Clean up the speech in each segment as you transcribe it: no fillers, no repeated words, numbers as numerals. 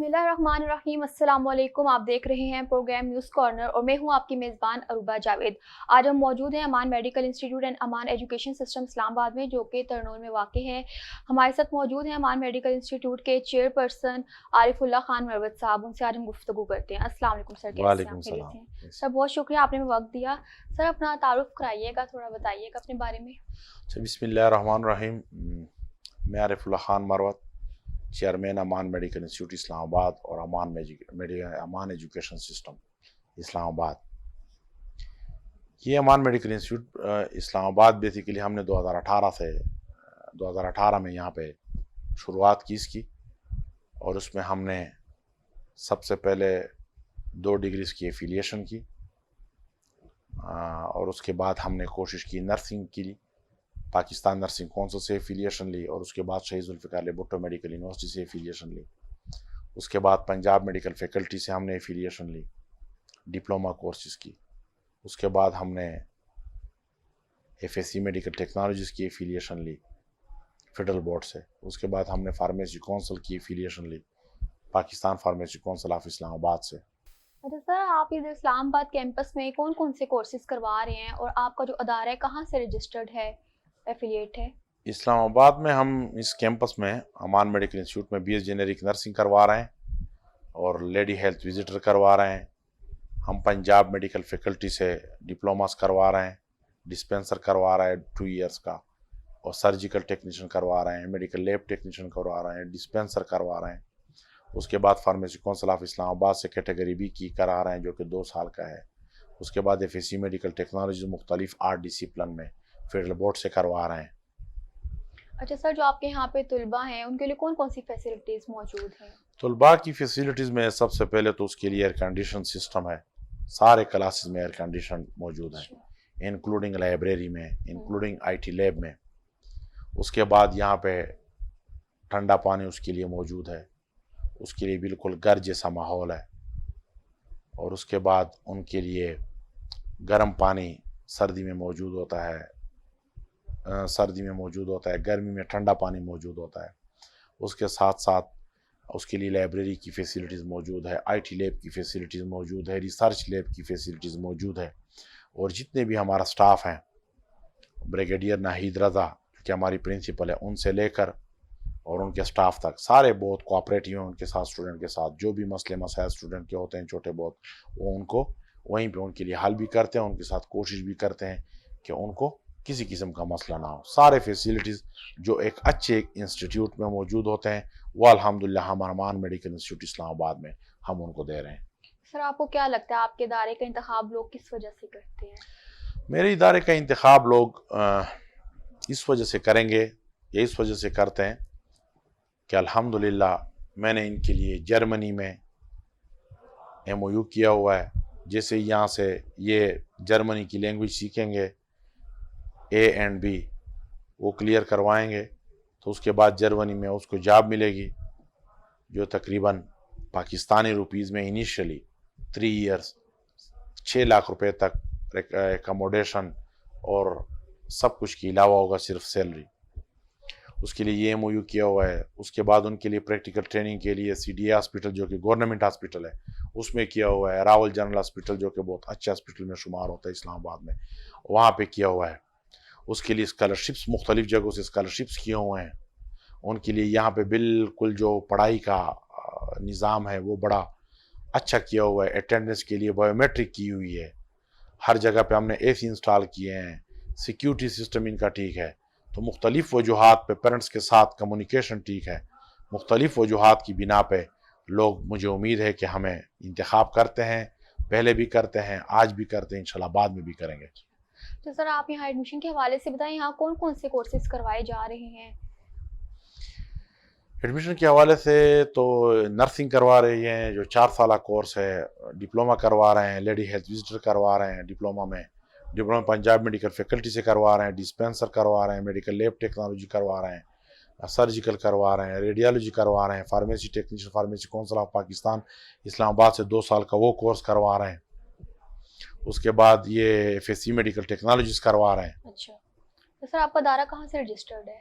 بسم اللہ الرحمن الرحیم، السلام علیکم۔ آپ دیکھ رہے ہیں پروگرام نیوز کارنر اور میں ہوں آپ کی میزبان عروبہ جاوید۔ آج ہم موجود ہیں امان میڈیکل انسٹیٹیوٹ اینڈ امان ایجوکیشن سسٹم اسلام آباد میں، جو کہ ترنول میں واقع ہے۔ ہمارے ساتھ موجود ہیں امان میڈیکل انسٹیٹیوٹ کے چیئر پرسن عارف اللہ خان مروت صاحب، ان سے آج ہم گفتگو کرتے ہیں۔ السلام علیکم سر، کیسے ہیں وعلیکم آپ؟ خیریت السلام۔ ہیں سر؟ بہت شکریہ آپ نے وقت دیا۔ سر اپنا تعارف کرائیے گا، تھوڑا بتائیے گا اپنے بارے میں۔ بسم اللہ الرحمن الرحیم۔ میں عارف اللہ خان مروت، چیئرمین امان میڈیکل انسٹیٹیوٹ اسلام آباد اور امان ایجوکیشن سسٹم اسلام آباد۔ یہ امان میڈیکل انسٹیٹیوٹ اسلام آباد بیسیکلی ہم نے 2018 میں یہاں پہ شروعات کی اس کی، اور اس میں ہم نے سب سے پہلے 2 ڈگریز کی ایفیلیشن کی، اور اس کے بعد ہم نے کوشش کی نرسنگ کی، پاکستان نرسنگ کونسل سے ایفیلیشن لی، اور اس کے بعد شہید ذوالفقار علی بھٹو میڈیکل یونیورسٹی سے ایفیلیشن لی۔ اس کے بعد پنجاب میڈیکل فیکلٹی سے ہم نے ایفیلیشن لی، ڈپلومہ کورسز کی۔ اس کے بعد ہم نے FSC میڈیکل ٹیکنالوجیز کی ایفیلیشن لی فیڈرل بورڈ سے۔ اس کے بعد ہم نے فارمیسی کونسل کی ایفیلیشن لی پاکستان فارمیسی کونسل آف اسلام آباد سے۔ اچھا سر، آپ ادھر اسلام آباد کیمپس میں کون کون سے کورسز کروا رہے ہیں، اور آپ کا جو ادارہ ہے کہاں سے رجسٹرڈ ہے، ایفیلیٹ ہے؟ اسلام آباد میں ہم اس کیمپس میں امان میڈیکل انسٹیٹیوٹ میں BS جنیرک نرسنگ کروا رہے ہیں اور لیڈی ہیلتھ وزٹر کروا رہے ہیں۔ ہم پنجاب میڈیکل فیکلٹی سے ڈپلوماس کروا رہے ہیں، ڈسپینسر کروا رہے ہیں 2 ایئرس کا، اور سرجیکل ٹیکنیشین کروا رہے ہیں، میڈیکل لیب ٹیکنیشین کروا رہے ہیں، ڈسپینسر کروا رہے ہیں۔ اس کے بعد فارمیسی کونسل آف اسلام آباد سے کیٹیگری B کی کرا رہے ہیں، جو کہ 2 سال کا ہے۔ اس کے بعد FSC میڈیکل ٹیکنالوجی مختلف 8 ڈسپلن میں فیڈرل بورڈ سے کروا رہے ہیں۔ اچھا سر، جو آپ کے یہاں پہ طلباء ہیں ان کے لیے کون کون سی فیسلٹیز موجود ہیں؟ طلباء کی فیسلٹیز میں سب سے پہلے تو اس کے لیے ایئر کنڈیشن سسٹم ہے، سارے کلاسز میں ایئر کنڈیشن موجود ہے، انکلوڈنگ لائبریری میں، انکلوڈنگ IT لیب میں۔ اس کے بعد یہاں پہ ٹھنڈا پانی اس کے لیے موجود ہے، اس کے لیے بالکل گھر جیسا ماحول ہے۔ اور اس کے بعد ان کے لیے گرم پانی سردی میں موجود ہوتا ہے، گرمی میں ٹھنڈا پانی موجود ہوتا ہے۔ اس کے ساتھ ساتھ اس کے لیے لائبریری کی فیسلٹیز موجود ہے، IT لیب کی فیسلٹیز موجود ہے، ریسرچ لیب کی فیسلٹیز موجود ہے۔ اور جتنے بھی ہمارا سٹاف ہیں، بریگیڈیئر ناہید رضا کہ ہماری پرنسپل ہے، ان سے لے کر اور ان کے سٹاف تک سارے بہت کوآپریٹیو ہیں ان کے ساتھ، اسٹوڈنٹ کے ساتھ جو بھی مسئلے مسائل اسٹوڈنٹ کے ہوتے ہیں چھوٹے بہت، وہ ان کو وہیں پہ ان کے لیے حل بھی کرتے ہیں، ان کے ساتھ کوشش بھی کرتے ہیں کہ ان کو کسی قسم کا مسئلہ نہ ہو۔ سارے فیسلٹیز جو ایک اچھے انسٹیٹیوٹ میں موجود ہوتے ہیں وہ الحمدللہ ہم امان میڈیکل انسٹیٹیوٹ اسلام آباد میں ہم ان کو دے رہے ہیں۔ سر آپ کو کیا لگتا ہے آپ کے ادارے کا انتخاب لوگ کس وجہ سے کرتے ہیں؟ میرے ادارے کا انتخاب لوگ اس وجہ سے کریں گے یا اس وجہ سے کرتے ہیں کہ الحمدللہ میں نے ان کے لیے جرمنی میں MOU کیا ہوا ہے۔ جیسے یہاں سے یہ جرمنی کی لینگویج سیکھیں گے A and B وہ کلیئر کروائیں گے، تو اس کے بعد جرمنی میں اس کو جاب ملے گی، جو تقریباً پاکستانی روپیز میں انیشلی 3 ایئرس 6 لاکھ روپے تک ایکاموڈیشن اور سب کچھ کے علاوہ ہوگا صرف سیلری۔ اس کے لیے یہ MOU کیا ہوا ہے۔ اس کے بعد ان کے لیے پریکٹیکل ٹریننگ کے لیے CDA ہاسپٹل جو کہ گورنمنٹ ہاسپٹل ہے اس میں کیا ہوا ہے، راول جنرل ہاسپٹل جو کہ بہت اچھا ہاسپٹل میں شمار ہوتا ہے اسلام آباد میں، وہاں پہ کیا ہوا ہے۔ اس کے لیے اسکالرشپس مختلف جگہوں سے اسکالرشپس کیے ہوئے ہیں۔ ان کے لیے یہاں پہ بالکل جو پڑھائی کا نظام ہے وہ بڑا اچھا کیا ہوا ہے۔ اٹینڈنس کے لیے بایو میٹرک کی ہوئی ہے، ہر جگہ پہ ہم نے AC انسٹال کیے ہیں، سیکیورٹی سسٹم ان کا ٹھیک ہے۔ تو مختلف وجوہات پہ پیرنٹس کے ساتھ کمیونیکیشن ٹھیک ہے، مختلف وجوہات کی بنا پہ لوگ، مجھے امید ہے کہ ہمیں انتخاب کرتے ہیں، پہلے بھی کرتے ہیں، آج بھی کرتے ہیں، انشاءاللہ بعد میں بھی کریں گے۔ تو سر آپ یہاں ایڈمیشن کے حوالے سے بتائیں، یہاں کون کون سے کورسز کروائے جا رہے ہیں؟ ایڈمیشن کے حوالے سے تو نرسنگ کروا رہی ہیں جو 4 سالہ کورس ہے، ڈپلومہ کروا رہے ہیں، لیڈی ہیلتھ وزٹر کروا رہے ہیں ڈپلومہ میں، ڈپلومہ پنجاب میڈیکل فیکلٹی سے کروا رہے ہیں، ڈسپینسر کروا رہے ہیں، میڈیکل لیب ٹیکنالوجی کروا رہے ہیں، سرجیکل کروا رہے ہیں، ریڈیالوجی کروا رہے ہیں، pharmacy technician pharmacy council of Pakistan Islamabad سے 2 سال کا وہ کورس کروا رہے ہیں۔ اس کے بعد یہ FSC میڈیکل ٹیکنالوجیز کروا رہے ہیں۔ اچھا، تو سر آپ کا ادارہ کہاں سے رجسٹرڈ ہے؟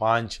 5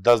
10